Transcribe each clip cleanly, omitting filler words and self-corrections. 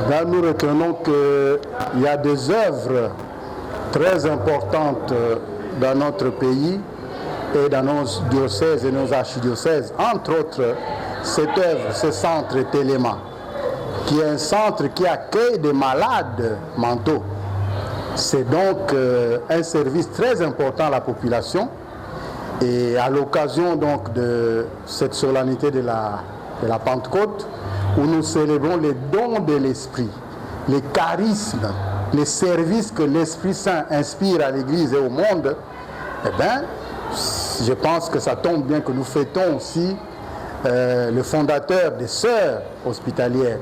Là, nous retenons qu'il y a des œuvres très importantes dans notre pays et dans nos diocèses et nos archidiocèses. Entre autres, cette œuvre, ce centre Téléma, qui est un centre qui accueille des malades mentaux. C'est donc un service très important à la population. Et à l'occasion donc de cette solennité de la Pentecôte, où nous célébrons les dons de l'Esprit, les charismes, les services que l'Esprit Saint inspire à l'Église et au monde, eh bien, je pense que ça tombe bien que nous fêtons aussi le fondateur des sœurs hospitalières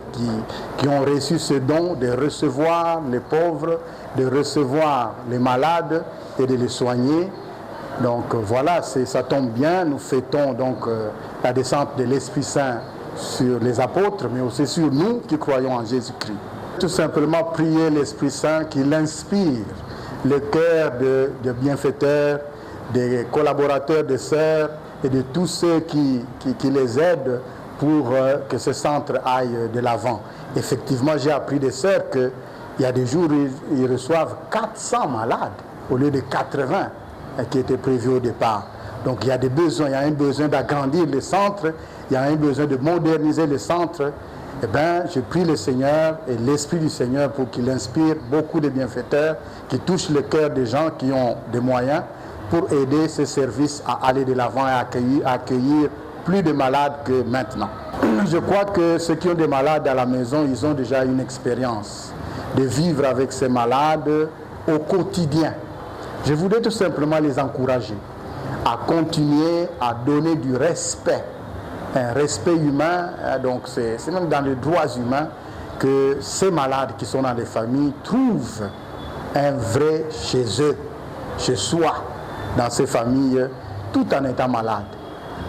qui ont reçu ce don de recevoir les pauvres, de recevoir les malades et de les soigner. Donc voilà, ça tombe bien, nous fêtons donc la descente de l'Esprit Saint sur les apôtres, mais aussi sur nous qui croyons en Jésus-Christ. Tout simplement prier l'Esprit Saint qu'il inspire le cœur de bienfaiteurs, des collaborateurs des sœurs et de tous ceux qui les aident pour que ce centre aille de l'avant. Effectivement, j'ai appris des sœurs qu'il y a des jours où ils reçoivent 400 malades au lieu de 80 qui étaient prévus au départ. Donc il y a des besoins, il y a un besoin d'agrandir le centre, il y a un besoin de moderniser le centre. Eh bien, je prie le Seigneur et l'Esprit du Seigneur pour qu'il inspire beaucoup de bienfaiteurs qui touchent le cœur des gens qui ont des moyens pour aider ce service à aller de l'avant et à accueillir plus de malades que maintenant. Je crois que ceux qui ont des malades à la maison, ils ont déjà une expérience de vivre avec ces malades au quotidien. Je voudrais tout simplement les encourager à continuer à donner du respect, un respect humain. Donc c'est même dans les droits humains que ces malades qui sont dans les familles trouvent un vrai chez eux, chez soi, dans ces familles, tout en étant malade.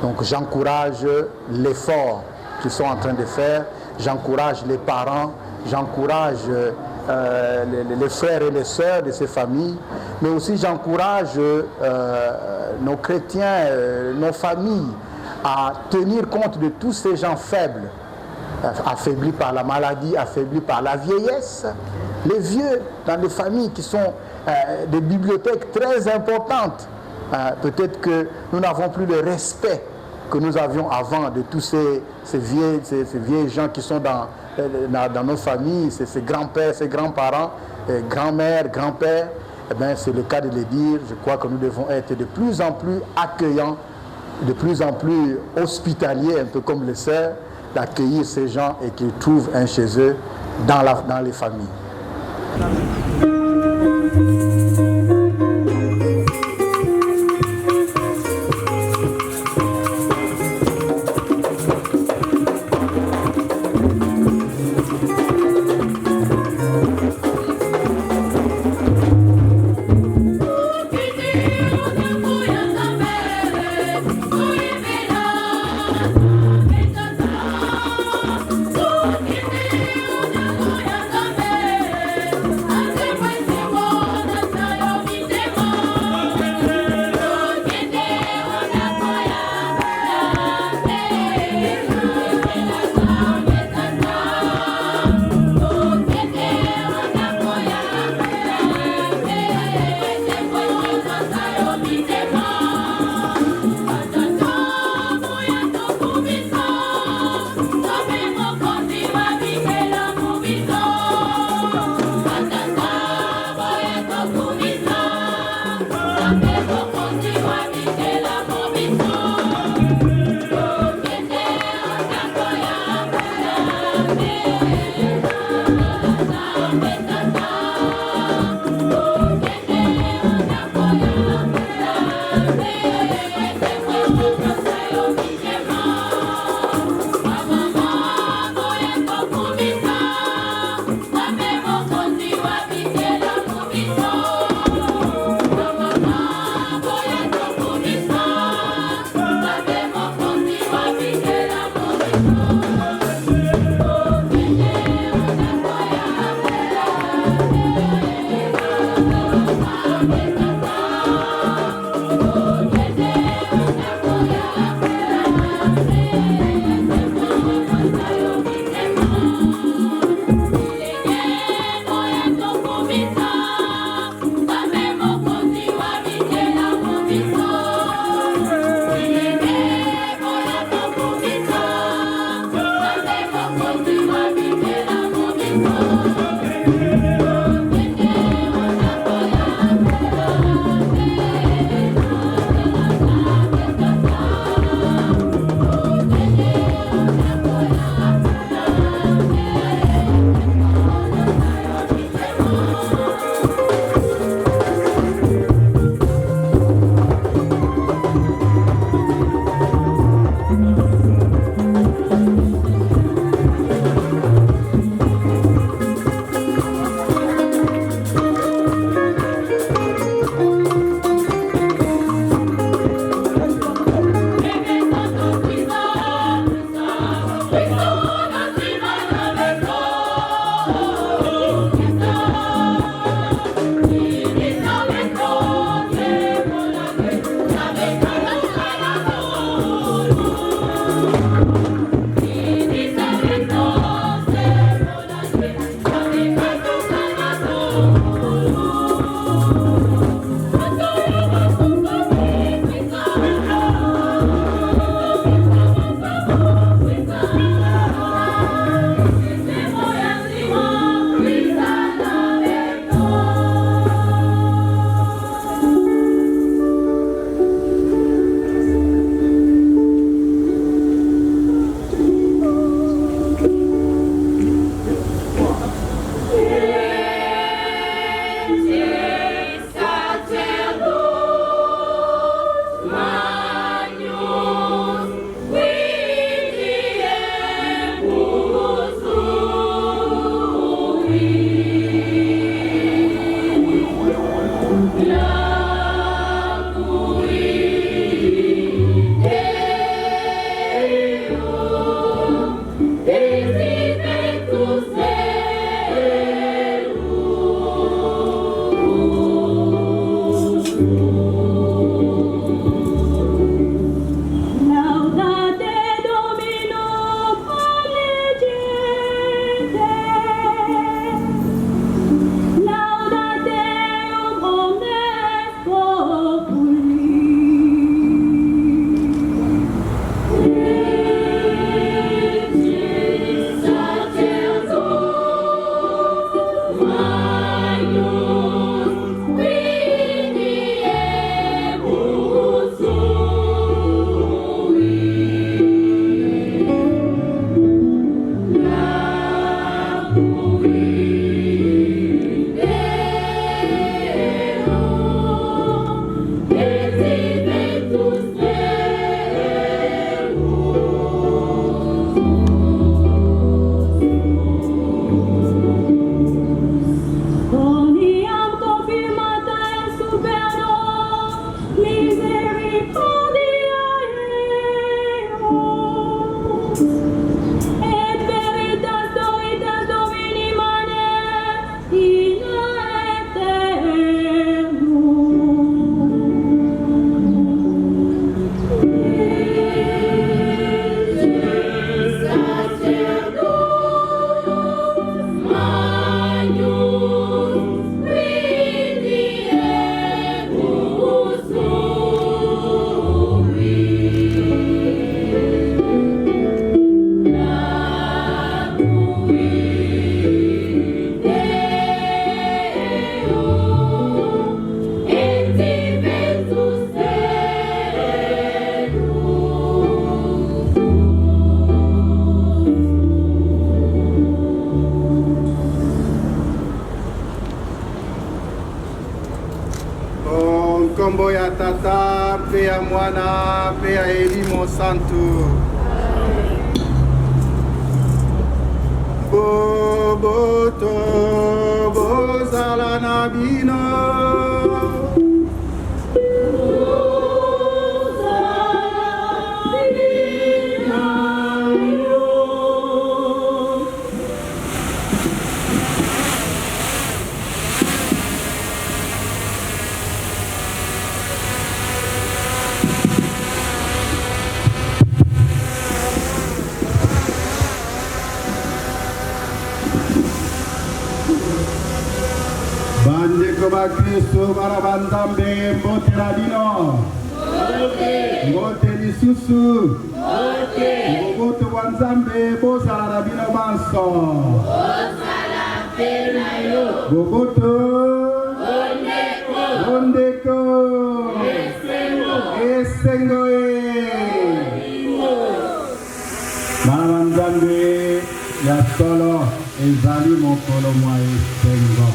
Donc j'encourage l'effort qu'ils sont en train de faire, j'encourage les parents, j'encourage les frères et les sœurs de ces familles, mais aussi j'encourage nos chrétiens, nos familles à tenir compte de tous ces gens faibles, affaiblis par la maladie, affaiblis par la vieillesse, les vieux dans des familles qui sont des bibliothèques très importantes. Peut-être que nous n'avons plus le respect que nous avions avant de tous ces vieilles gens qui sont dans nos familles, ces grands-pères, ces grands-parents, grand-mères, grands-pères. Eh bien, c'est le cas de le dire. Je crois que nous devons être de plus en plus accueillants, de plus en plus hospitaliers, un peu comme les sœurs, d'accueillir ces gens et qu'ils trouvent un chez eux dans les familles. Thank you. Kombo ya Tata, pe ya Mwana, pe ya Elimo Santo. Boboto, bozala na bino. Koba Kristo barabandambe mbote radino mbote lisusu mbote wanzambe bozala rabino banso bogoto ondeko esengo barabandambe ya solo ezali mokolo mwa esengo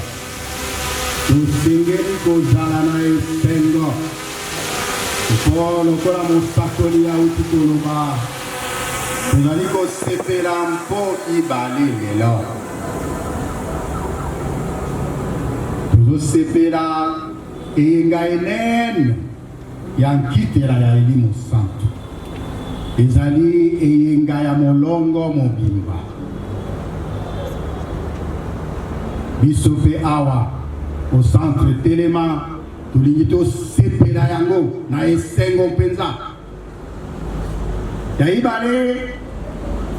Tusingeni kozala na esengo Pour le cola mosakoli ya utituluba. Tozali kosepela mpo ibale lelo. Tozosepela eyenga enene ya nkitela ya Elimo Santu. Ezali eyenga ya molongo mobimba. Biso pe awa au centre Telema tolingi tosepela yango na esengo mpenza. Ya ibale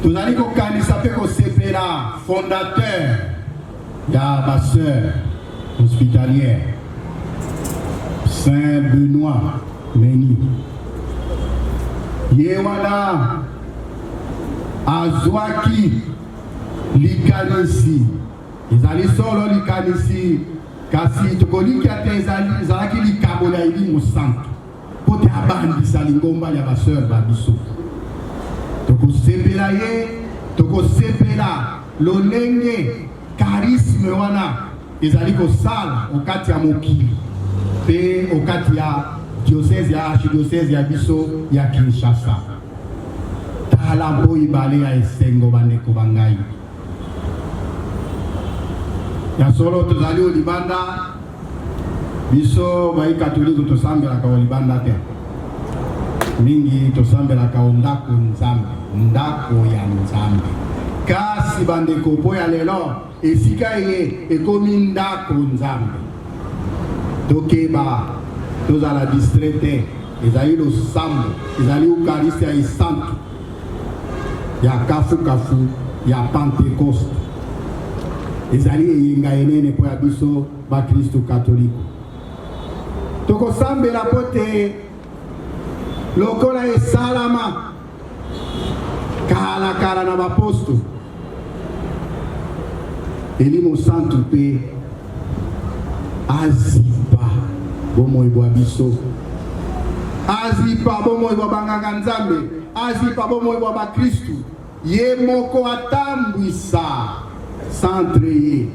tozali kokanisa pe kosepela fondateur ya baseur hospitalière Saint Benoît Meni. Ye wana azwaki likanisi ezali solo likanisi kasi tokoliki ate ezalaki likabo ya Elimo Santu po te abandisa lingomba ya baseur babiso. Tokosepela ye, tokosepela lolenge charisme wana ezali kosala okati ya mokili pe okati ya diocèse ya archidiocèse ya biso ya Kinshasa. Tala mpo ibale ya esengo bandeko bangai. Ya solo tozali olibanda biso bai katolike tosambelaka olibanda te. Mingi tosambelaka ondako nzambe, ndako ya nzambe. Kasi bandeko po ya lelo esika ye ekomi ndako nzambe. Tokeba tozala distraite ezali losambo ezali eucharistie ya esantu ya kafu ya Pentecoste. Ezali eyenga enene po ya biso ba Kristo katoliko. Tokosambela pote lokola esalama kala na baposto. Elimo Santu pe azipa bomoi bwa biso. Azipa bomoi bwa banganga nzambe. Azipa bomoi bwa ba Kristo. Ye moko atambwisa centre ye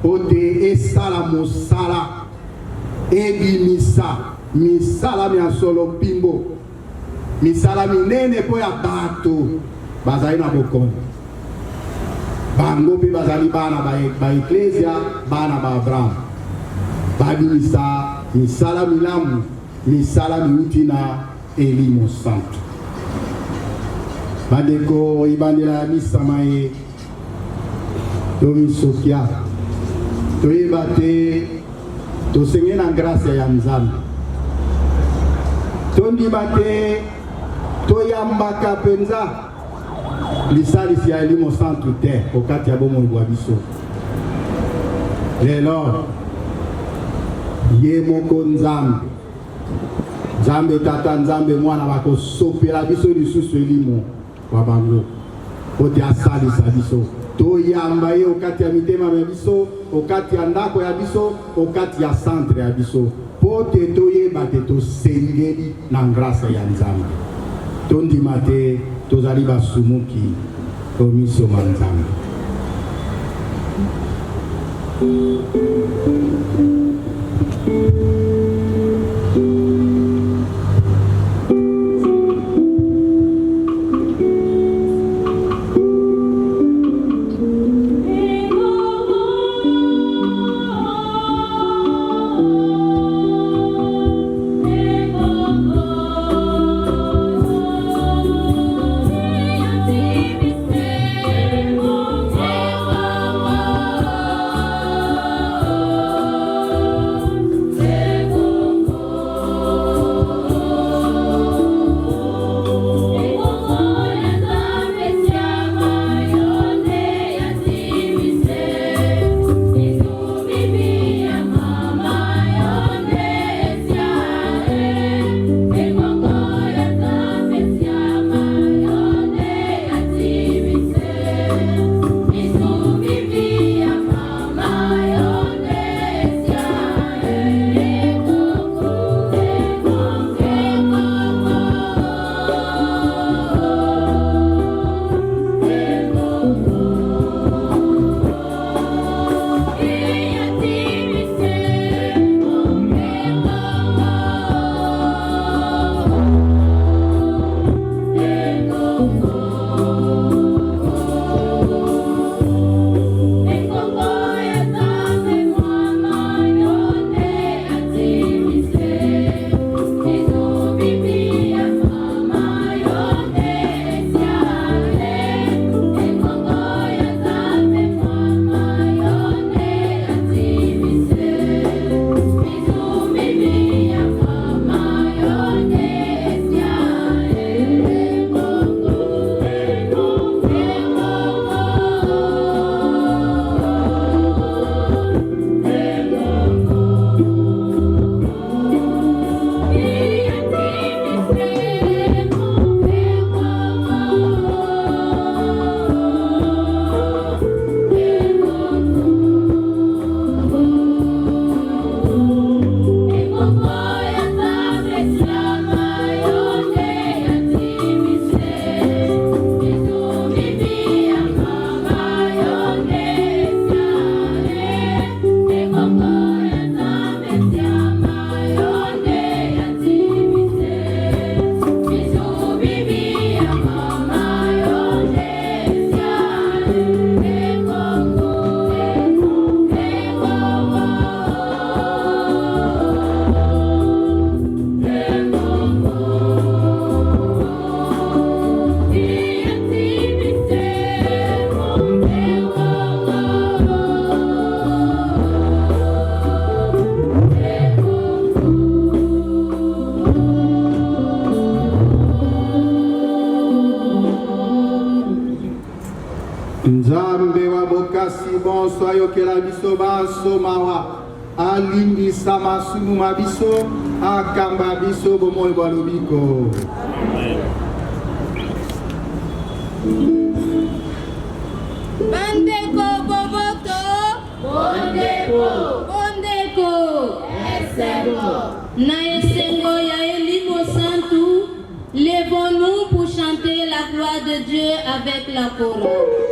ote esala mosala ebimisa misala ya solo pimbo misala minene po ya bato bazali na bokono bango pe bazali bana ba eklesia bana ba Abraham babimisa misala milamu misala miuti na Elimo Santu. Badeko ibandela ya misama ye Tomi Sokia toyebate tosenge na grâce ya nzambe tondibate toyambaka penza lisalisi ya Elimo Santu te okati ya bomoi bwa biso. Lelo ye moko nzambe tata nzambe mwana bakosopela biso lisusu Elimo wa bango ote asalisa biso. Toyamba ye okati ya mitema ya biso, okati ya ndako ya biso, okati ya centre ya biso. Pote toyeba te tosengeli na grâce ya nzambe. Tondima te tozali basumuki komisio ma nzambe. Yeah. Nzambe wa bokasi bonso ayokela biso baso mawa alimbisa masumu mabiso akamba biso bomoi bwa lobiko. Bandeko boboto Bondeko Bondeko Esengo Na Esengo ya Elimo Santu, levons-nous pour chanter la gloire de Dieu avec la chorale.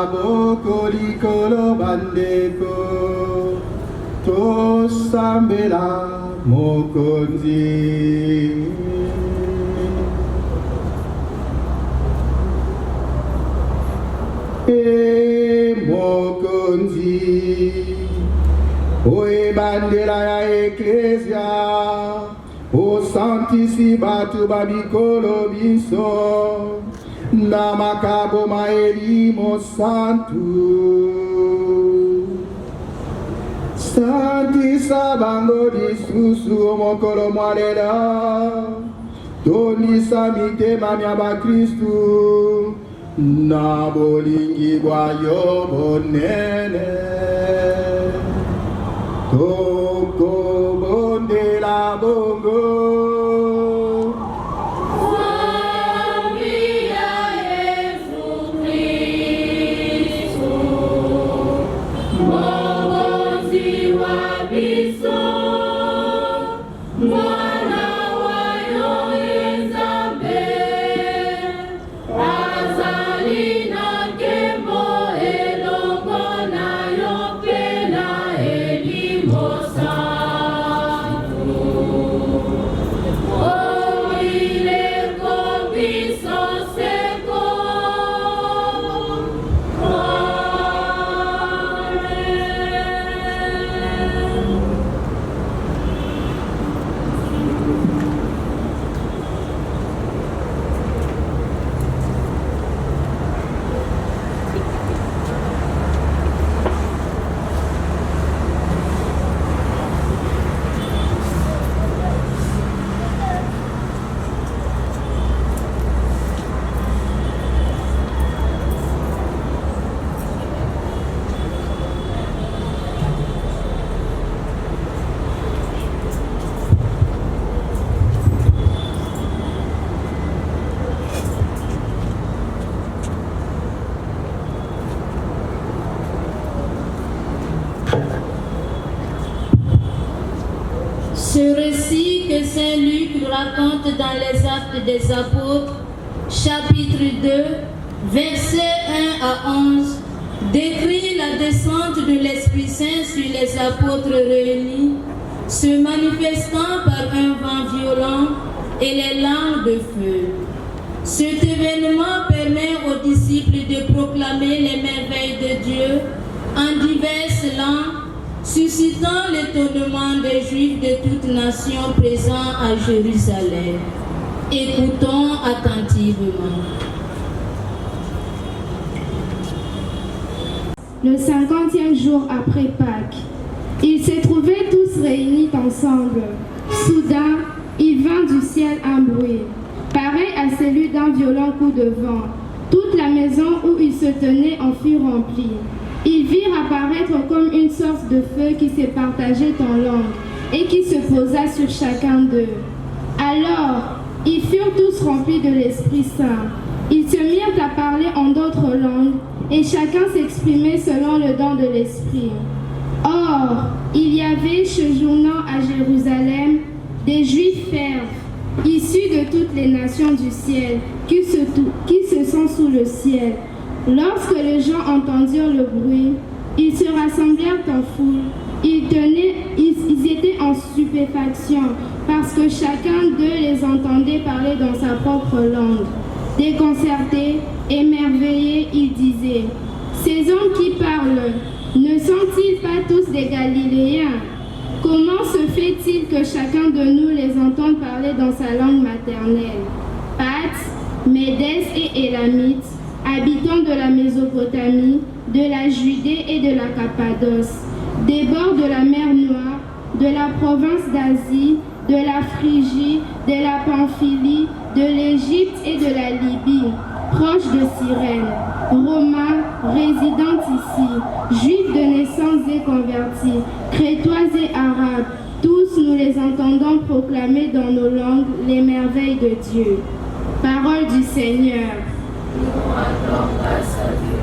maboko likolo bandeko tosambela mokonzi. Mokonzi oye bandela ya eklesia osantisi batu babikolo biso na makabo maelimo santu. Santisa bango lisusu mokolo mwalela tonisa mitema mya bakristu na bolingi bwa yo bonene toko bondela bongo. Ce récit que Saint Luc nous raconte dans les Actes des Apôtres, chapitre 2, versets 1 à 11, décrit la descente de l'Esprit Saint sur les apôtres réunis, se manifestant par un vent violent et les langues de feu. Cet événement permet aux disciples de proclamer les merveilles de Dieu en diverses langues, suscitant l'étonnement des Juifs de toutes nations présents à Jérusalem. Écoutons attentivement. Le 50e jour après Pâques, ils se trouvaient tous réunis ensemble. Soudain, il vint du ciel un bruit, pareil à celui d'un violent coup de vent. Toute la maison où ils se tenaient en fut remplie. Ils virent apparaître comme une sorte de feu qui se partageait en langues et qui se posa sur chacun d'eux. Alors, ils furent tous remplis de l'Esprit Saint. Ils se mirent à parler en d'autres langues et chacun s'exprimait selon le don de l'Esprit. Or, il y avait séjournant à Jérusalem des Juifs fervents, issus de toutes les nations du ciel, qui se sont sous le ciel. Lorsque les gens entendirent le bruit, ils se rassemblèrent en foule. Ils étaient en stupéfaction parce que chacun d'eux les entendait parler dans sa propre langue. Déconcertés, émerveillés, ils disaient: ces hommes qui parlent, ne sont-ils pas tous des Galiléens? Comment se fait-il que chacun de nous les entende parler dans sa langue maternelle? Parthes, Médès et Élamites, habitants de la Mésopotamie, de la Judée et de la Cappadoce, des bords de la mer Noire, de la province d'Asie, de la Phrygie, de la Pamphylie, de l'Égypte et de la Libye, proches de Cyrène, Romains, résidant ici, Juifs de naissance et convertis, Crétois et Arabes, tous nous les entendons proclamer dans nos langues les merveilles de Dieu. Parole du Seigneur. Nous rendons grâce à Dieu.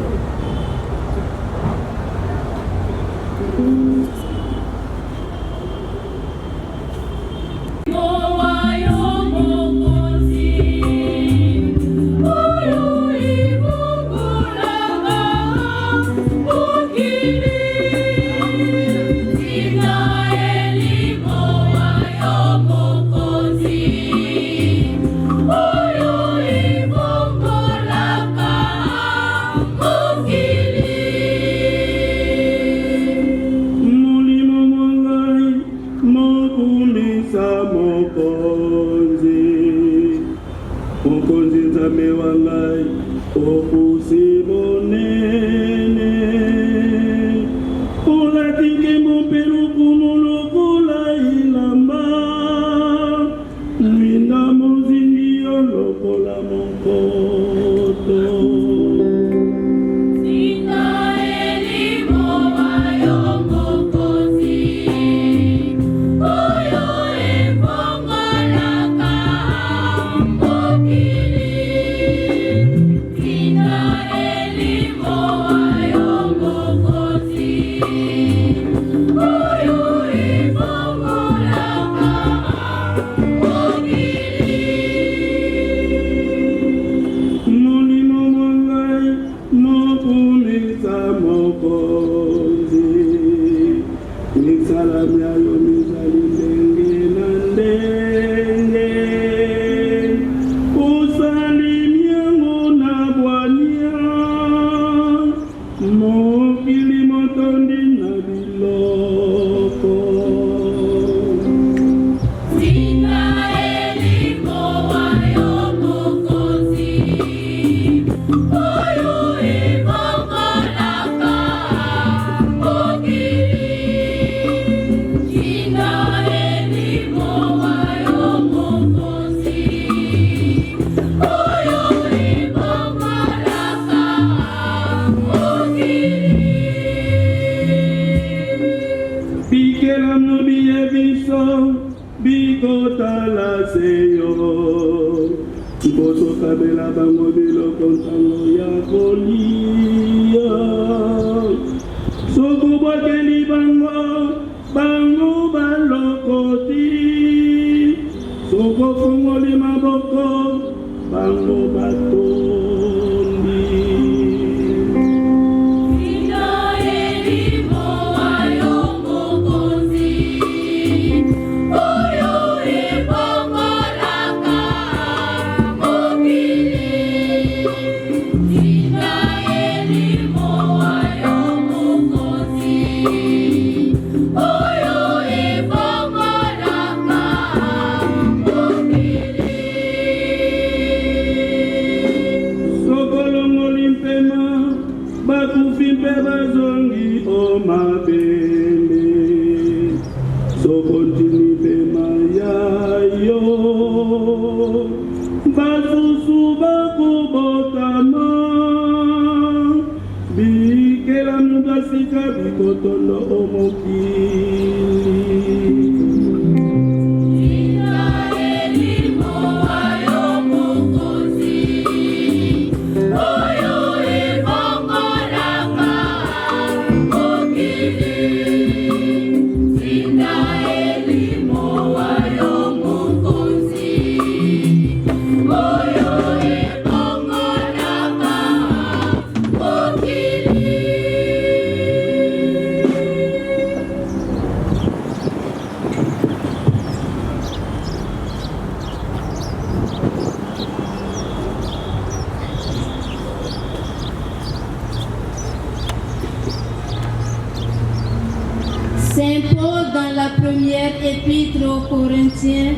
Saint Paul, dans la première épître aux Corinthiens,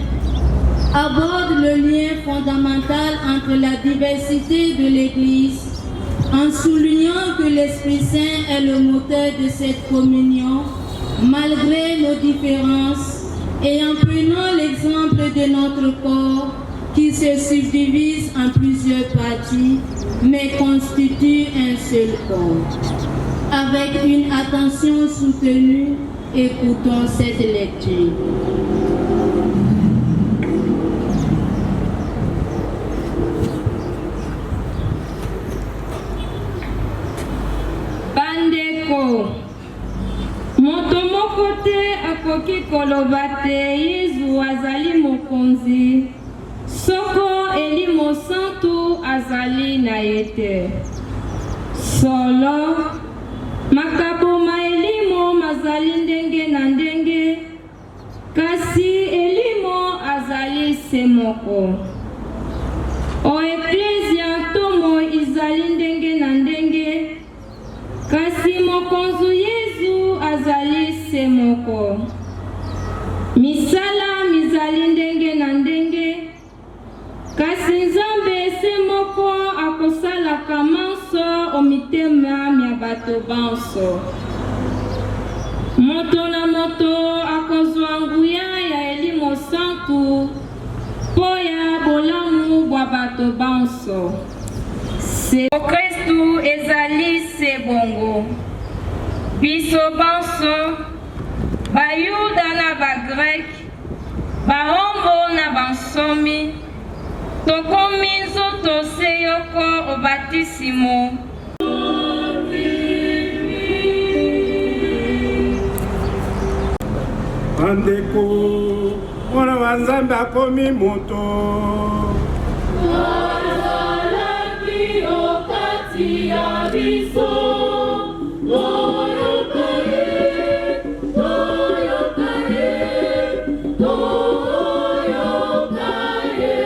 aborde le lien fondamental entre la diversité de l'Église en soulignant que l'Esprit Saint est le moteur de cette communion malgré nos différences et en prenant l'exemple de notre corps qui se subdivise en plusieurs parties mais constitue un seul corps. Avec une attention soutenue, écoutons cette lecture. Bandeko, moto moko te akoki koloba te Yesu azali mokonzi, soko elimo santu azali na ye te. Solo makabo maelimo mazali ndenge na ndenge, kasi elimo azali se moko. O eklesia tomo izali ndenge na ndenge, kasi mokonzu Yesu azali se moko. Misala mizali ndenge na ndenge, kasi Nzambe se moko akosalaka omitema mia bato banso. Moto na moto akozwa nguya ya elimo santu poya bolamu bwa bato banso. Se Kristu ezali se bongo. Biso banso, bayuda na bagrek, bahombo na bansomi, tokomi nzoto se yoko obatisimo. Andeko, mwana wa Nzambe akomi moto. Azalaki okati ya biso, toyokaye, toyokaye, toyokaye.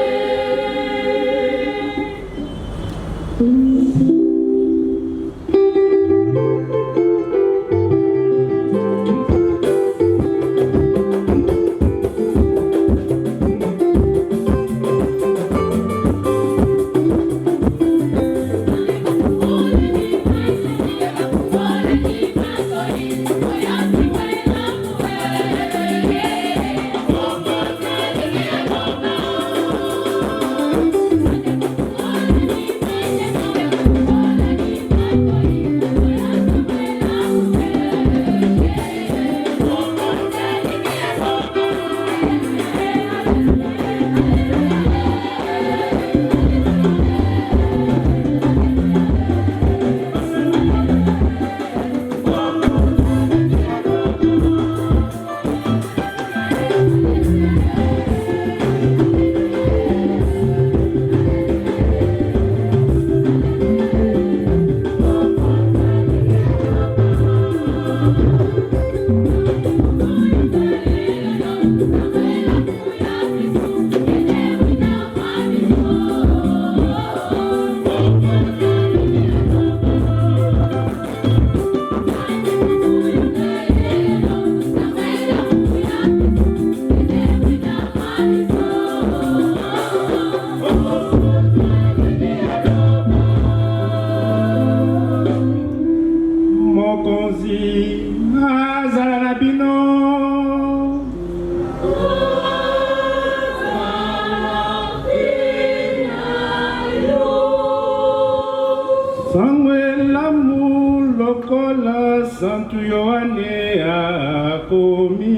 Santo Yohane akomi.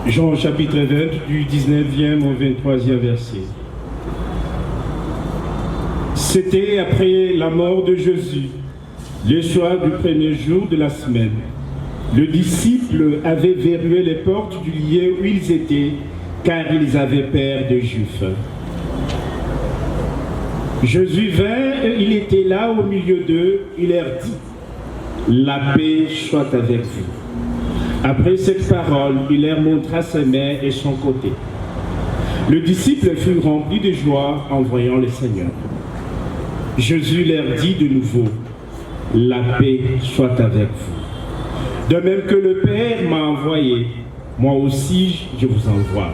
Jean chapitre 20 du 19e au 23e verset. C'était après la mort de Jésus, le soir du premier jour de la semaine. Le disciple avait verrouillé les portes du lieu où ils étaient, car ils avaient peur des Juifs. Jésus vint et il était là au milieu d'eux, il leur dit, « La paix soit avec vous. » Après cette parole, il leur montra ses mains et son côté. Le disciple fut rempli de joie en voyant le Seigneur. Jésus leur dit de nouveau, « La paix soit avec vous. De même que le Père m'a envoyé, moi aussi je vous envoie. »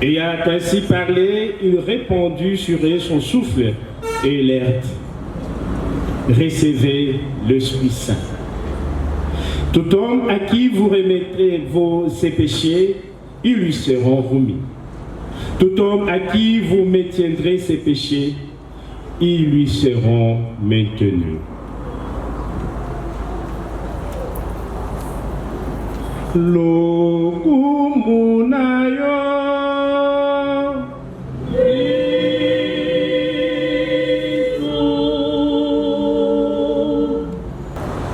Et ayant ainsi parlé, il répandit sur eux son souffle et leur dit, « Recevez l'Esprit Saint. Tout homme à qui vous remettrez ses péchés, ils lui seront remis. Tout homme à qui vous maintiendrez ses péchés, ils lui seront maintenus. »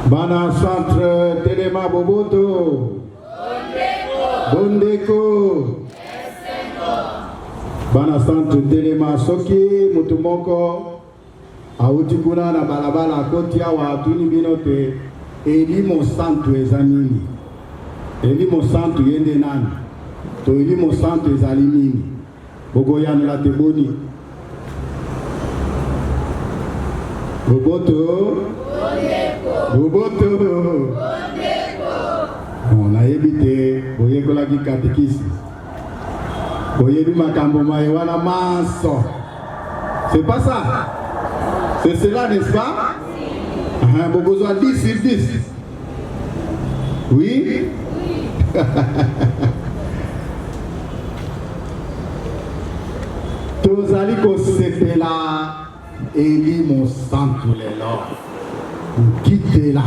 Bana centre Telema Boboto Bondeko Bana centre Telema Soki Mutumoko Autikuna na balabala koti awa tuni binote elimo santu ezanini, elimo santu yende nani, to elimo santu ezali nini. Bogoyano la teboni. Boboto. Boboto. On a évité, boye kola ki katekisi. Boye du makambo maïwana maso. C'est pas ça. C'est cela, n'est-ce pas? Bobozo a 10 sur 10. Oui? Tozali kosepela elimo santu lelo. Kitela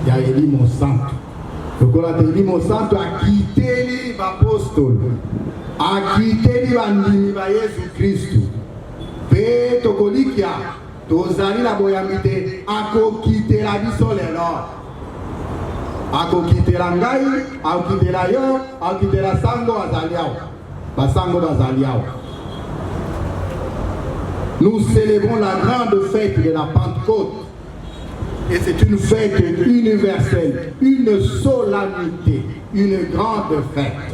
ya elimo santu. Lokola te elimo santu akiteli bapostolo. Akiteli bandimi ba Yesu Kristu. Pe tokolikia tozali na boyambite akokitela biso lelo. Akokitela ngai, akokitela yo, akokitela sango azaliao. Basango bazaliao. Nous célébrons la grande fête de la Pentecôte. Et c'est une fête universelle, une solennité, une grande fête.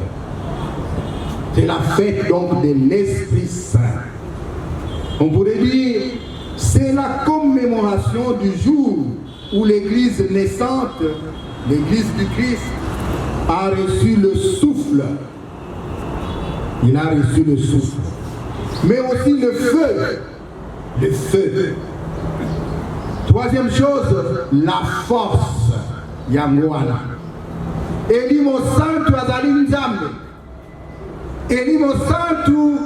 C'est la fête donc de l'Esprit Saint. On pourrait dire, c'est la commémoration du jour où l'Église naissante, l'Église du Christ, a reçu le souffle. Il a reçu le souffle. Mais aussi le feu. Le feu. Troisième chose, la force. Yamwana. Elimo santu azali nzambe. Elimo santu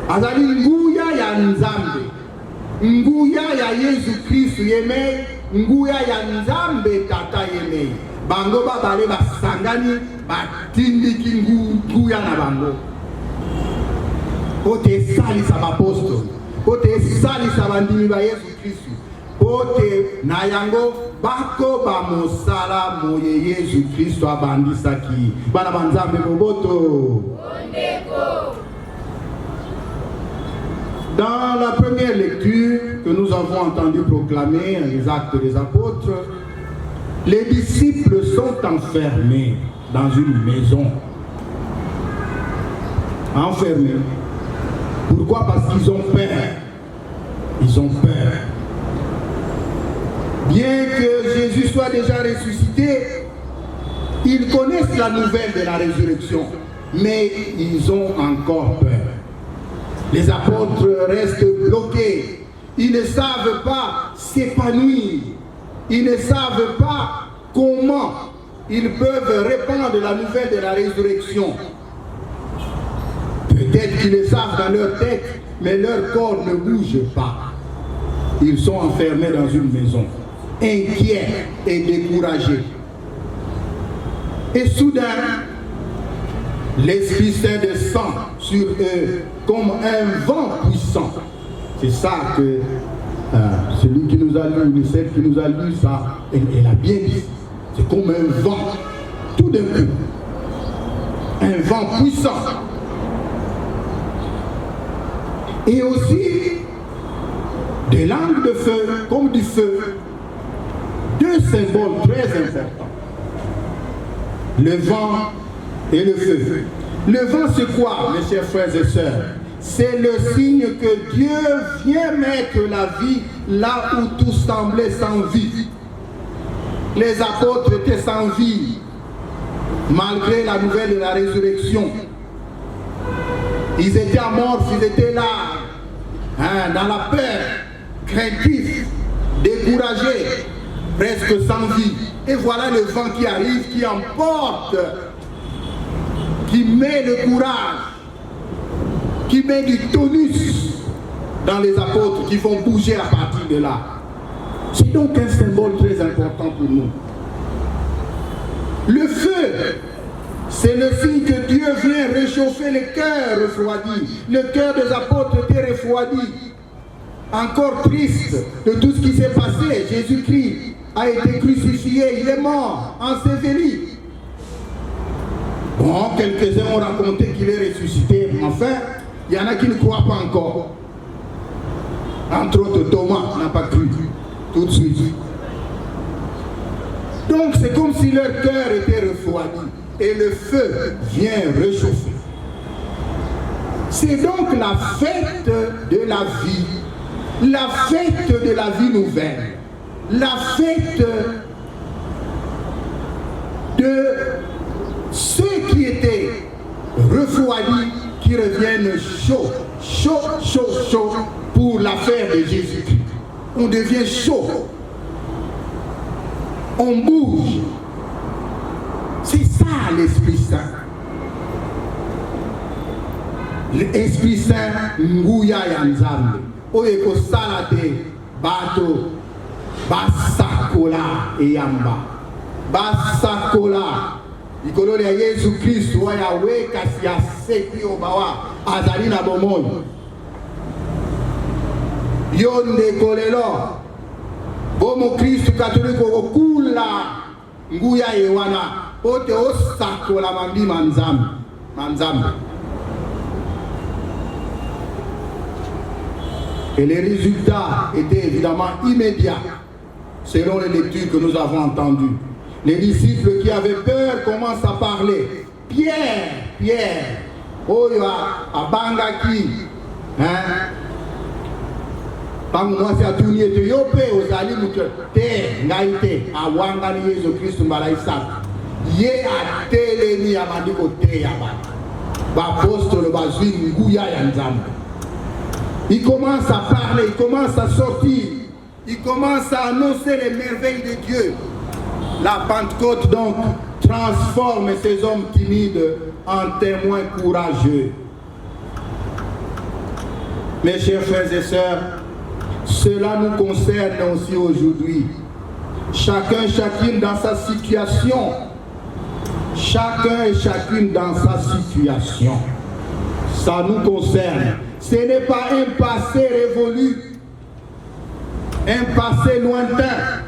azali nguya ya nzambe. Nguya ya Yesu Kristu yeme. Nguya ya nzambe tata yeme. Bango babale basangani batindiki nguya na bango. Pote salisa bapostolo. Pote salisa bandimi ba Yesu Kristu. Pote na yango bako ba mosala moye Yesu Kristu abandisaki. Bana banzambe boboto. Dans la première lecture que nous avons entendu proclamer, les Actes des Apôtres, les disciples sont enfermés dans une maison. Enfermés. Pourquoi? Parce qu'ils ont peur. Ils ont peur. Bien que Jésus soit déjà ressuscité, ils connaissent la nouvelle de la résurrection, mais ils ont encore peur. Les apôtres restent bloqués. Ils ne savent pas s'épanouir. Ils ne savent pas comment ils peuvent répandre la nouvelle de la résurrection. Peut-être qu'ils le savent dans leur tête, mais leur corps ne bouge pas. Ils sont enfermés dans une maison, inquiets et découragés. Et soudain, l'Esprit Saint descend sur eux comme un vent puissant. C'est ça que celui qui nous a lu, celle qui nous a lu ça, elle a bien dit. C'est comme un vent, tout d'un coup. Un vent puissant. Et aussi des langues de feu, comme du feu. Deux symboles très importants. Le vent et le feu. Le vent, c'est quoi, mes chers frères et sœurs? C'est le signe que Dieu vient mettre la vie là où tout semblait sans vie. Les apôtres étaient sans vie, malgré la nouvelle de la résurrection. Ils étaient morts, ils étaient là, dans la peur, craintifs, découragés, presque sans vie. Et voilà le vent qui arrive, qui emporte, qui met le courage, qui met du tonus dans les apôtres, qui font bouger à partir de là. C'est donc un symbole très important pour nous. Le feu, c'est le signe que Dieu vient réchauffer le cœur refroidi. Le cœur des apôtres était refroidi. Encore triste de tout ce qui s'est passé. Jésus-Christ a été crucifié, il est mort, enseveli. Bon, quelques-uns ont raconté qu'il est ressuscité, mais enfin, il y en a qui ne croient pas encore. Entre autres, Thomas n'a pas cru tout de suite. Donc c'est comme si leur cœur était refroidi et le feu vient réchauffer. C'est donc la fête de la vie nouvelle, la fête de ceux qui étaient refroidis, qui reviennent chauds pour l'affaire de Jésus-Christ. On devient chaud, on bouge. C'est ça l'Esprit Saint. L'Esprit Saint, Nguya Yanzambe, Oyeko Salate, Bato, Basakola et Yamba. Basakola, Ikolole ya Yesu Kristo, Wayawe Kasia Sepi Obawa, Azalina Bomon. Yonde Kolelo, Bomo Kristo Katoliko Okula, Nguya Yewana, Ote Osakola Mambi Manzambe. Et les résultats étaient évidemment immédiats, selon les lectures que nous avons entendues. Les disciples qui avaient peur commencent à parler. Pierre, Oya, Abangaki, Pangwasi atuni ete yope ozali mutu te ngaite awangani Yesu Kristo mbala Isaka. Ye atelemi abandiko te yaba. Ba apostole bazwi nguya ya Nzambe. Il commence à parler, il commence à sortir, il commence à annoncer les merveilles de Dieu. La Pentecôte donc transforme ces hommes timides en témoins courageux. Mes chers frères et sœurs, cela nous concerne aussi aujourd'hui. Chacune dans sa situation. Chacun et chacune dans sa situation. Ça nous concerne. Ce n'est pas un passé révolu, un passé lointain.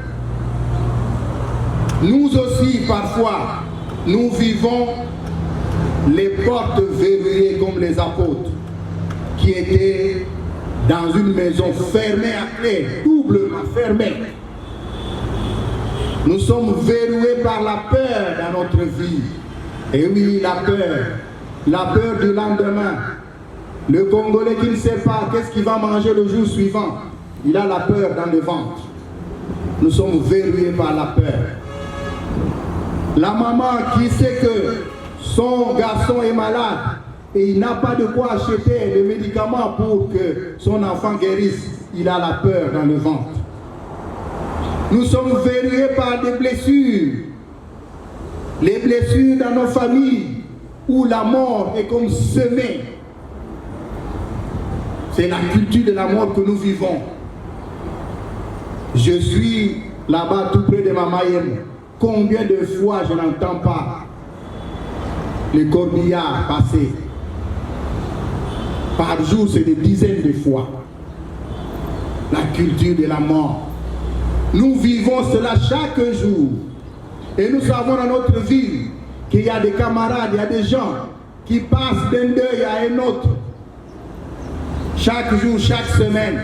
Nous aussi, parfois, nous vivons les portes verrouillées comme les apôtres, qui étaient dans une maison fermée à clé, doublement fermée. Nous sommes verrouillés par la peur dans notre vie. Et oui, la peur du lendemain. Le Congolais qui ne sait pas qu'est-ce qu'il va manger le jour suivant, il a la peur dans le ventre. Nous sommes verrouillés par la peur. La maman qui sait que son garçon est malade et il n'a pas de quoi acheter le médicament pour que son enfant guérisse, il a la peur dans le ventre. Nous sommes verrouillés par des blessures. Les blessures dans nos familles où la mort est comme semée. C'est la culture de la mort que nous vivons. Je suis là-bas tout près de Mamayem. Combien de fois je n'entends pas les corbillards passer? Par jour, c'est des dizaines de fois. La culture de la mort. Nous vivons cela chaque jour. Et nous savons dans notre vie qu'il y a des camarades, il y a des gens qui passent d'un deuil à un autre. Chaque jour, chaque semaine.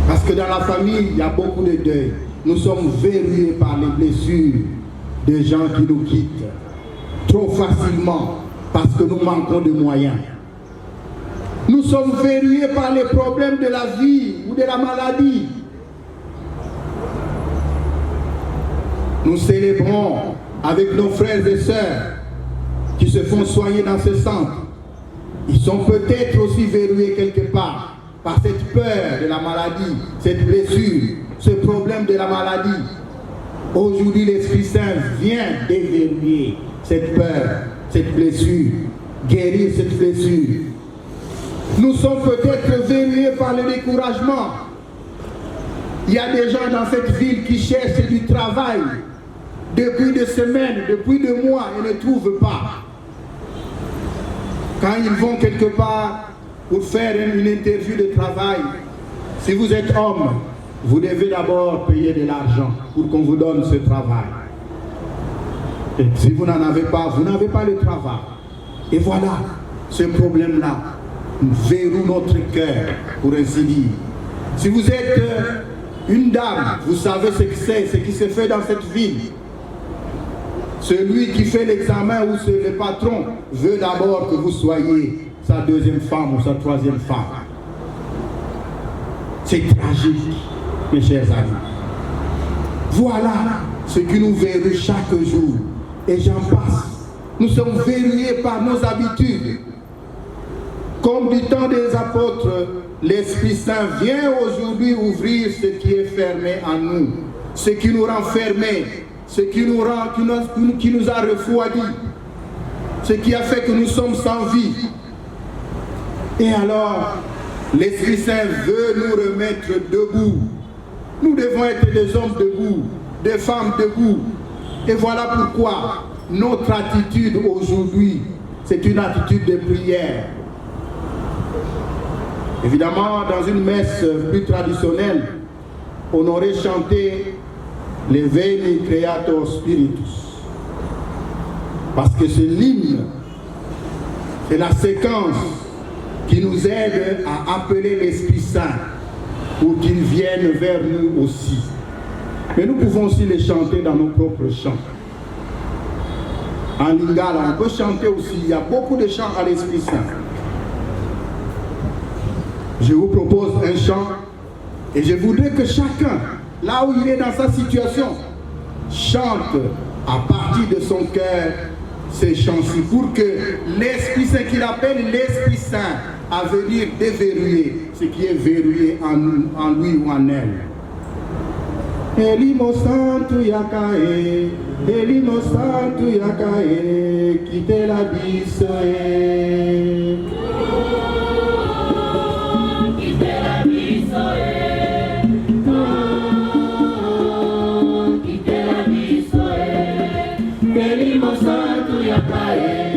Parce que dans la famille, il y a beaucoup de deuil. Nous sommes verrouillés par les blessures des gens qui nous quittent trop facilement parce que nous manquons de moyens. Nous sommes verrouillés par les problèmes de la vie ou de la maladie. Nous célébrons avec nos frères et sœurs qui se font soigner dans ce centre. Ils sont peut-être aussi verrouillés quelque part par cette peur de la maladie, cette blessure, ce problème de la maladie. Aujourd'hui, l'Esprit Saint vient déverrouiller cette peur, cette blessure, guérir cette blessure. Nous sommes peut-être verrouillés par le découragement. Il y a des gens dans cette ville qui cherchent du travail depuis des semaines, depuis des mois et ne trouvent pas. Quand ils vont quelque part pour faire une interview de travail, si vous êtes homme, vous devez d'abord payer de l'argent pour qu'on vous donne ce travail. Et si vous n'en avez pas, vous n'avez pas le travail. Et voilà, ce problème-là verrouille notre cœur, pour ainsi dire. Si vous êtes Une dame, vous savez ce que c'est, ce qui se fait dans cette ville. Celui qui fait l'examen ou le patron veut d'abord que vous soyez sa deuxième femme ou sa troisième femme. C'est tragique, mes chers amis. Voilà ce qui nous verrouille chaque jour. Et j'en passe. Nous sommes verrouillés par nos habitudes. Comme du temps des apôtres, l'Esprit Saint vient aujourd'hui ouvrir ce qui est fermé en nous, ce qui nous rend fermés, ce qui nous a refroidis, ce qui a fait que nous sommes sans vie. Et alors, l'Esprit Saint veut nous remettre debout. Nous devons être des hommes debout, des femmes debout. Et voilà pourquoi notre attitude aujourd'hui, c'est une attitude de prière. Évidemment, dans une messe plus traditionnelle, on aurait chanté les Veni Creator Spiritus. Parce que c'est l'hymne, c'est la séquence qui nous aide à appeler l'Esprit Saint pour qu'il vienne vers nous aussi. Mais nous pouvons aussi les chanter dans nos propres chants. En lingala, on peut chanter aussi. Il y a beaucoup de chants à l'Esprit Saint. Je vous propose un chant et je voudrais que chacun, là où il est dans sa situation, chante à partir de son cœur ces chants-ci pour que l'Esprit Saint, qu'il appelle l'Esprit Saint, à venir déverrouiller ce qui est verrouillé en lui ou en elle. Elimo Santo Yakae, Elimo Santo Yakae, quitte la bise. Bye.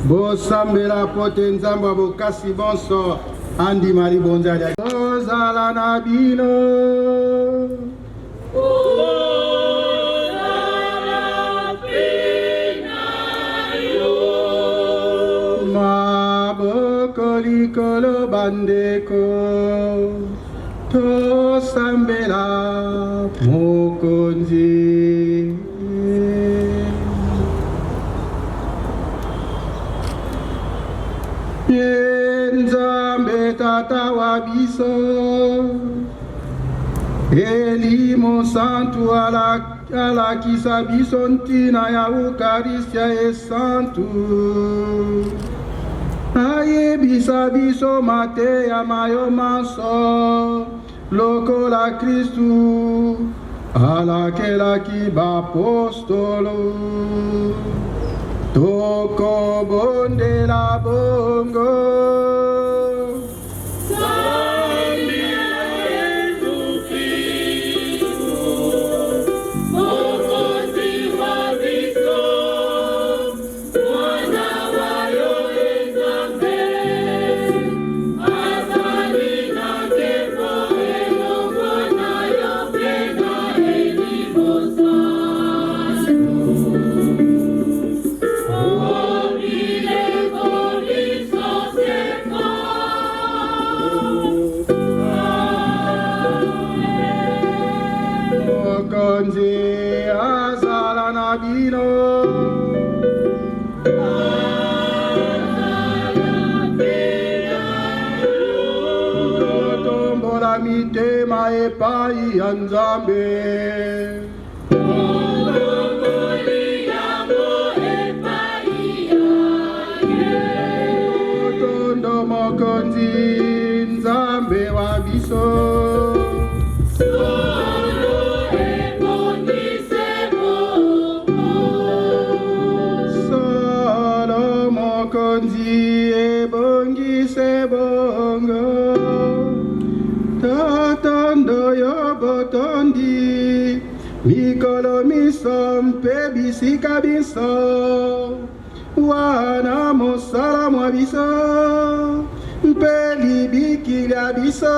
bosambela pote nzambe bokasi bonso andi mari bonzali ozala na bino maboko likolo bandeko tosambela mokonzi Nzambe tata wa biso elimo santu alakisa biso ntina ya Eukaristia e santu ayebisa biso mateya mayo manso lokola Kristu alakelaki bapostolo toko bondela bongo azala na bino tombola mitema epai ya Nzambe tondo mokonzi Nzambe wa biso botondi mikolo miso mpe bisika biso wana mosala mwa biso mpe libiki lya biso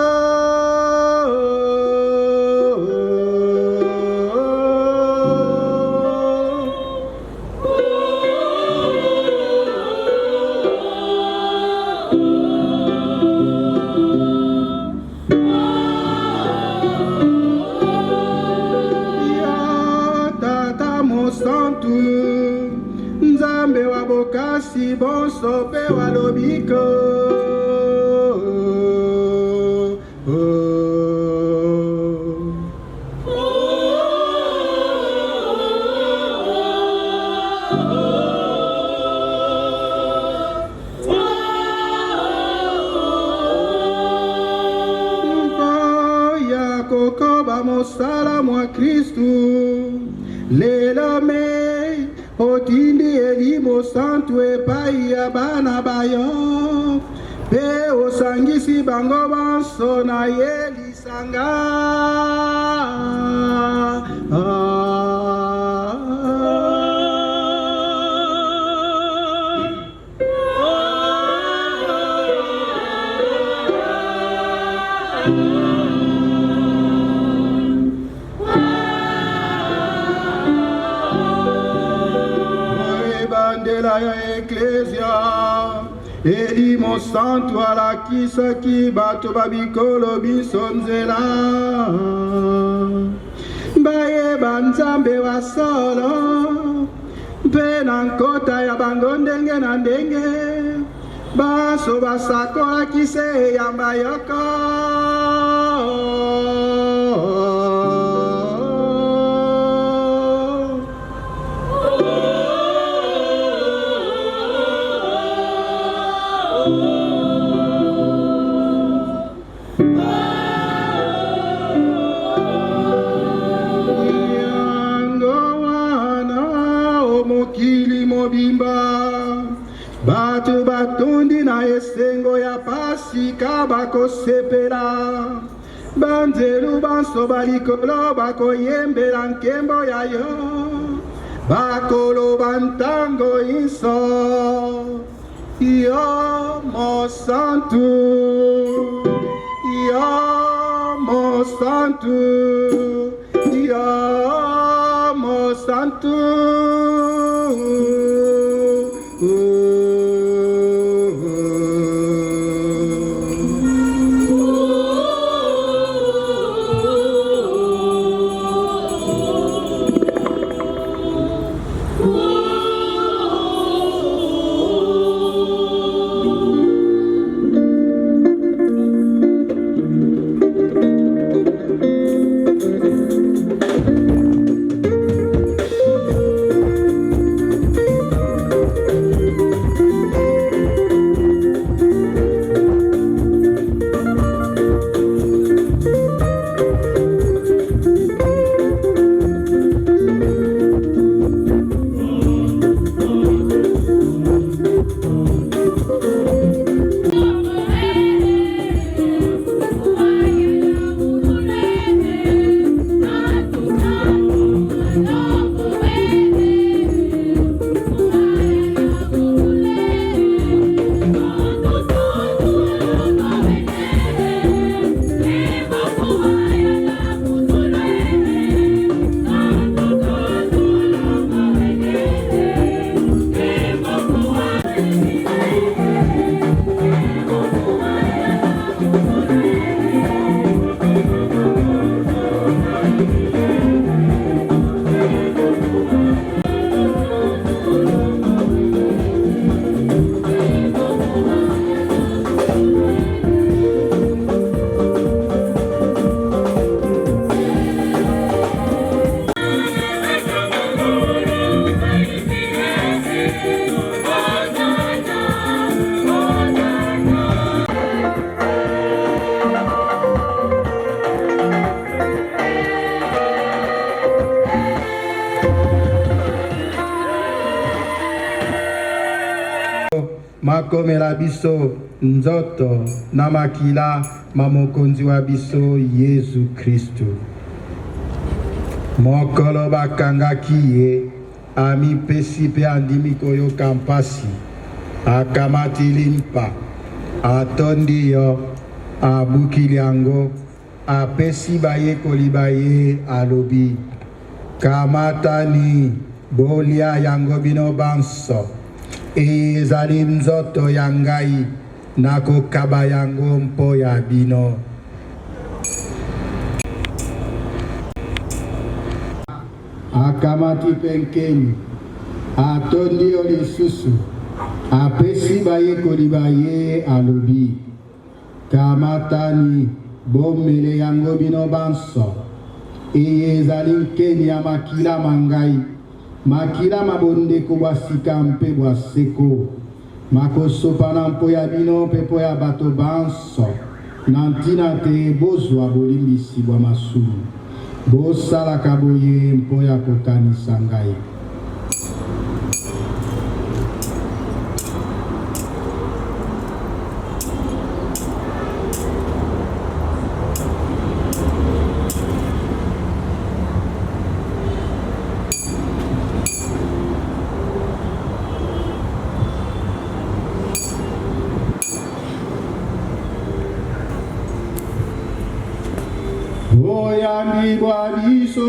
Nzambe wa bokasi bonso pe wa lobiko ya kokoba mosala mwa Kristu lelo me otindi elimo santu epai ya bana bayo pe osangisi bango bonso na ye lisanga ya Ecclesia elimo santu alakisaki bato babikolo biso nzela bayeba Nzambe wa solo mpe na nkota ya bango ndenge na ndenge baso basakolaki se eyamba yoko Batu batundi na esengo ya pasika bakosepela banzelu banso balikolo bakoyembela nkembo yayo bakoloba ntango inso Iomo Santo, Iomo Santo, Iomo Santo. Makomela biso nzoto na makila mamokonzi wa biso Yesu Kristu. Mokolo bakangaki ye amipesi pe andimi koyoka mpasi akamatili mpa atondi yo abukili yango apesi bayekoli baye alobi kamatani bolia yango bino banso ezali nzoto ya ngai nakokaba yango mpo ya bino. Akamati penkeni atondi yo lisusu apesi bayekoli baye alobi kamatani bomele yango bino banso ezali nkeni ya makila mangai makila mabondeko bwa sika mpe bwa seko makosopana mpo ya bino mpe mpo ya bato banso na ntina te bozwa bolimbisi bwa masumu bosalaka boye mpo ya kokanisa ngai. Oyami bwa biso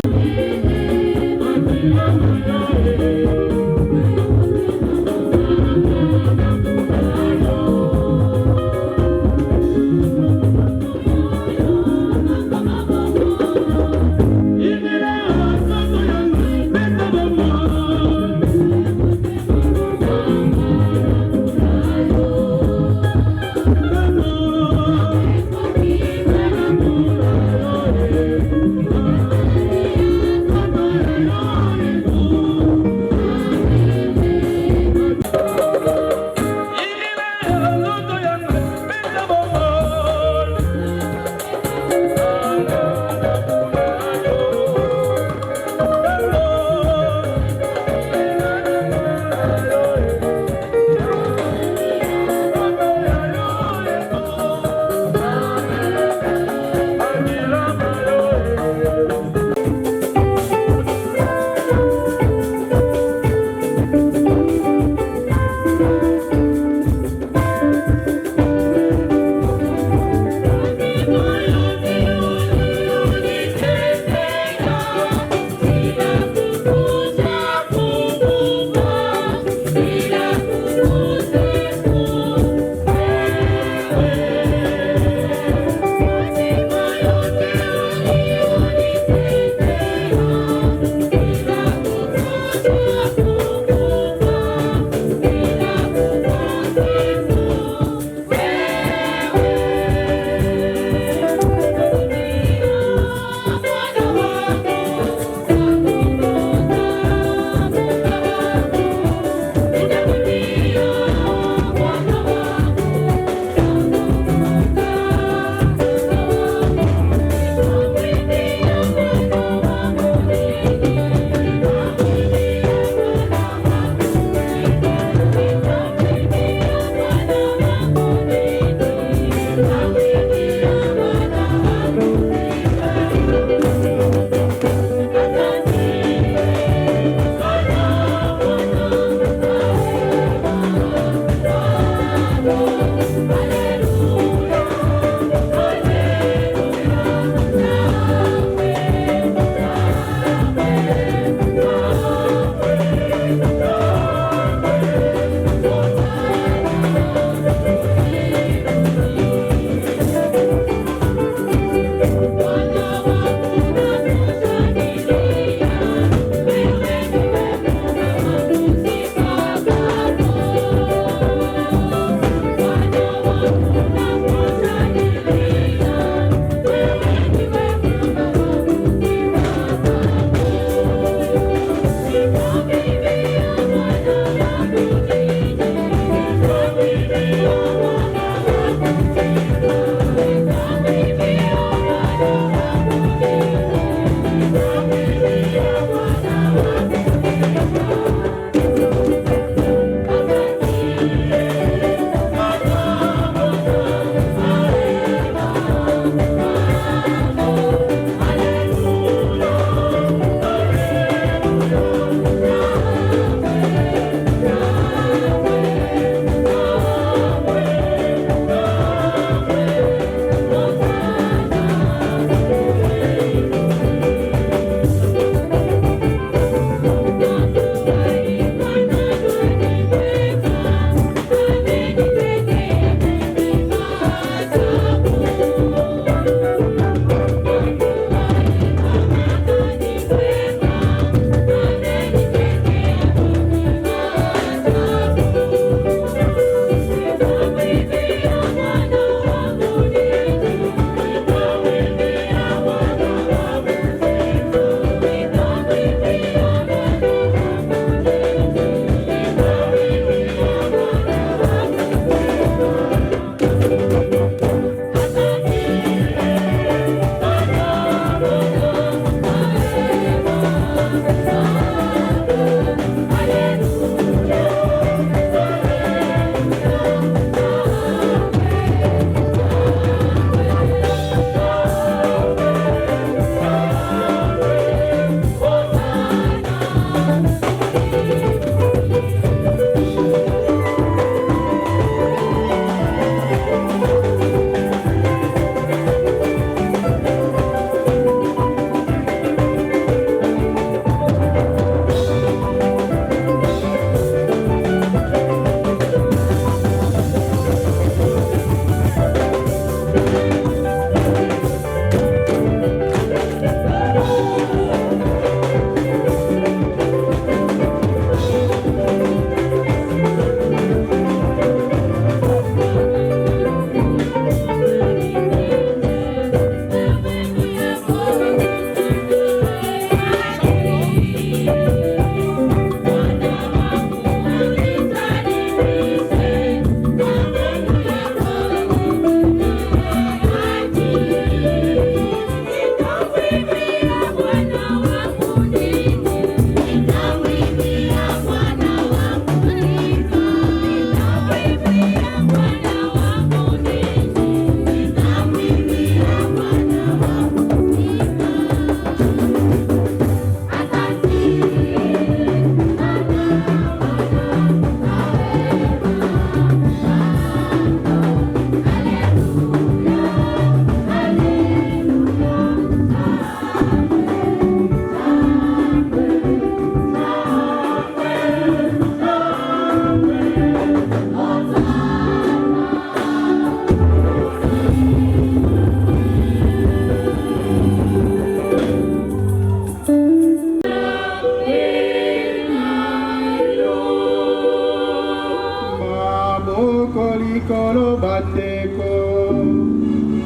bandeko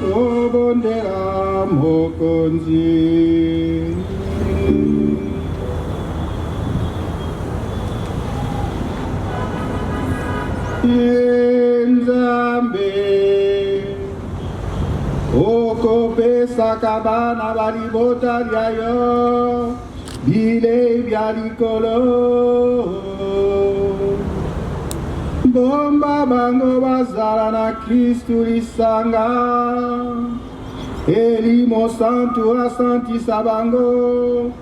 tobondela mokonzi. Nzambe okopesaka bana balibota lyayo bilei bya likolo, bomba bango bazala na Kristu lisanga, elimo santu asantisa bango,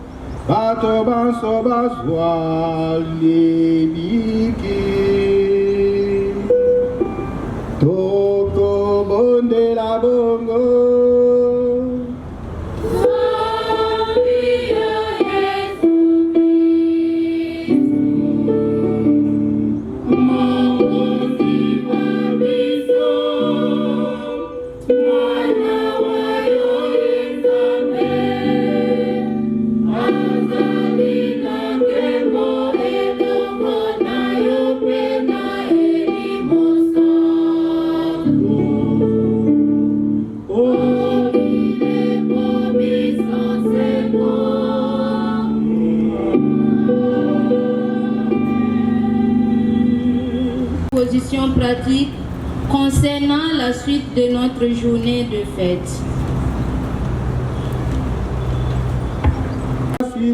bato banso bazwa libiki. Toko bonde la bongo, pratique concernant la suite de notre journée de fête.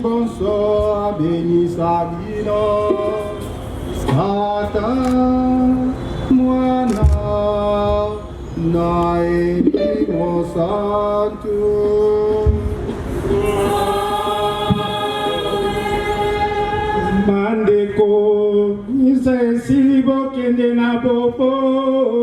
Bonsoir, béni Sabino, Tata, Moana, Nae, Monsanto. Bandeko, Nisa Silibo Kende na Bopoto.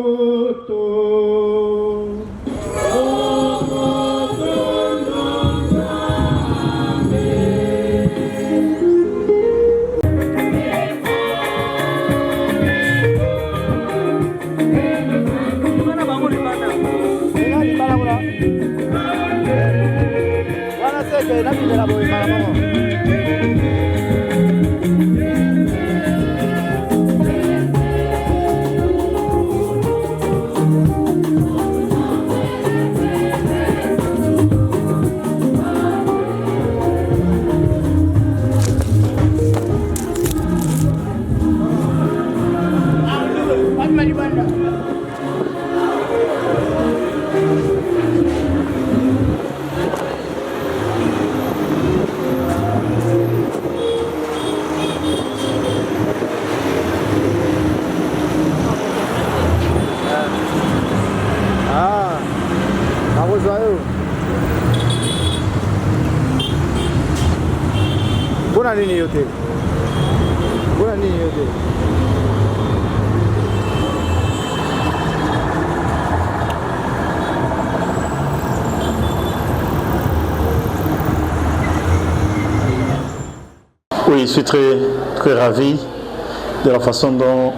Oui, je suis très ravi de la façon dont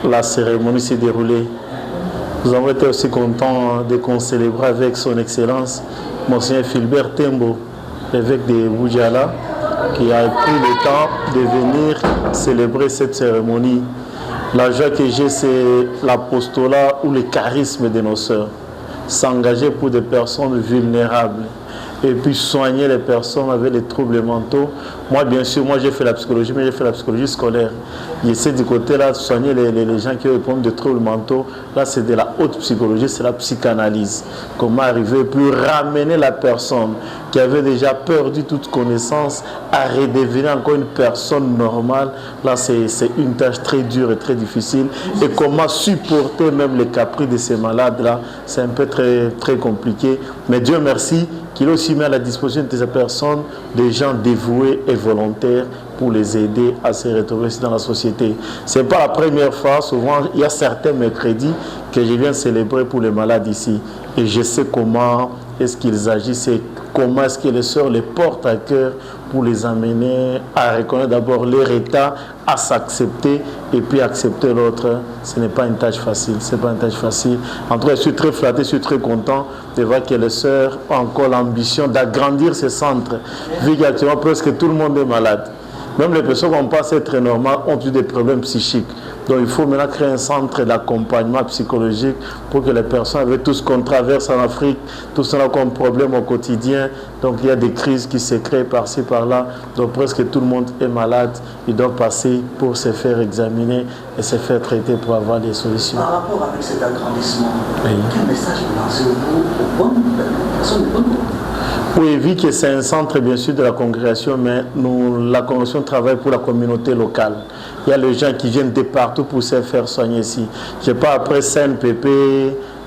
la cérémonie s'est déroulée. Nous avons été aussi contents de célébrer avec son Excellence, Monseigneur Philbert Tembo, l'évêque de Boudjala, qui a pris le temps de venir célébrer cette cérémonie. La joie que j'ai, c'est l'apostolat ou le charisme de nos sœurs. S'engager pour des personnes vulnérables et puis soigner les personnes avec des troubles mentaux. Moi, bien sûr, j'ai fait la psychologie, mais j'ai fait la psychologie scolaire. J'essaie du côté-là de soigner les gens qui ont des problèmes de troubles mentaux. Là, c'est de la haute psychologie, c'est la psychanalyse. Comment arriver pour ramener la personne qui avait déjà perdu toute connaissance à redevenir encore une personne normale. Là, c'est une tâche très dure et très difficile. Et comment supporter même les caprices de ces malades-là, c'est un peu très compliqué. Mais Dieu merci qu'il a aussi mis à la disposition de ces personnes des gens dévoués et volontaires pour les aider à se retrouver dans la société. Ce n'est pas la première fois, souvent il y a certains mercredis que je viens célébrer pour les malades ici. Et je sais comment est-ce qu'ils agissent et comment est-ce que les sœurs les portent à cœur pour les amener à reconnaître d'abord leur état, à s'accepter et puis accepter l'autre. Ce n'est pas une tâche facile, c'est pas une tâche facile. En tout cas, je suis très flatté, je suis très content de voir que les sœurs ont encore l'ambition d'agrandir ces centres, vu qu'actuellement presque tout le monde est malade. Même les personnes qui ne pensent être normales ont eu des problèmes psychiques. Donc il faut maintenant créer un centre d'accompagnement psychologique pour que les personnes, avec tout ce qu'on traverse en Afrique, tout ce qu'on a comme problème au quotidien, donc il y a des crises qui se créent par-ci, par-là, donc presque tout le monde est malade, il doit passer pour se faire examiner et se faire traiter pour avoir des solutions. Par rapport avec cet agrandissement, quel message lancez-vous aux bonnes personnes, aux bonnes? Oui, vu que c'est un centre bien sûr de la congrégation, mais la congrégation travaille pour la communauté locale. Il y a les gens qui viennent de partout pour se faire soigner ici. Je pars après CNPP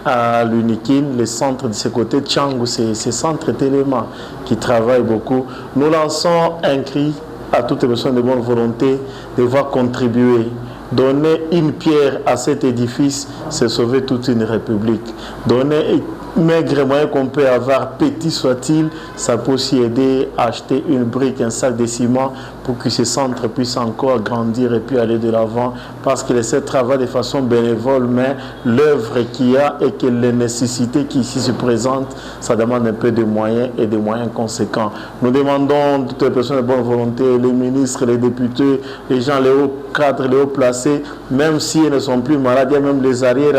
à l'Unikine, les centres de ce côté, Tchangou, c'est ces centres Téléma qui travaillent beaucoup. Nous lançons un cri à toutes les personnes de bonne volonté de voir contribuer. Donner une pierre à cet édifice, c'est sauver toute une république. Donner maigre moyen qu'on peut avoir, petit soit-il, ça peut aussi aider à acheter une brique, un sac de ciment pour que ce centre puisse encore grandir et puis aller de l'avant, parce qu'il essaie de travailler de façon bénévole, mais l'œuvre qu'il y a et que les nécessités qui ici se présentent, ça demande un peu de moyens et des moyens conséquents. Nous demandons toutes les personnes de bonne volonté, les ministres, les députés, les gens, les hauts cadres, les hauts placés, même s'ils ne sont plus malades, il y a même les arrières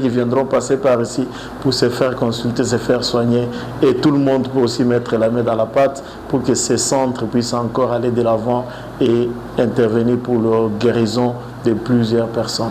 qui viendront passer par ici pour se faire consulter, se faire soigner, et tout le monde peut aussi mettre la main dans la pâte pour que ces centres puissent encore aller de l'avant et intervenir pour la guérison de plusieurs personnes.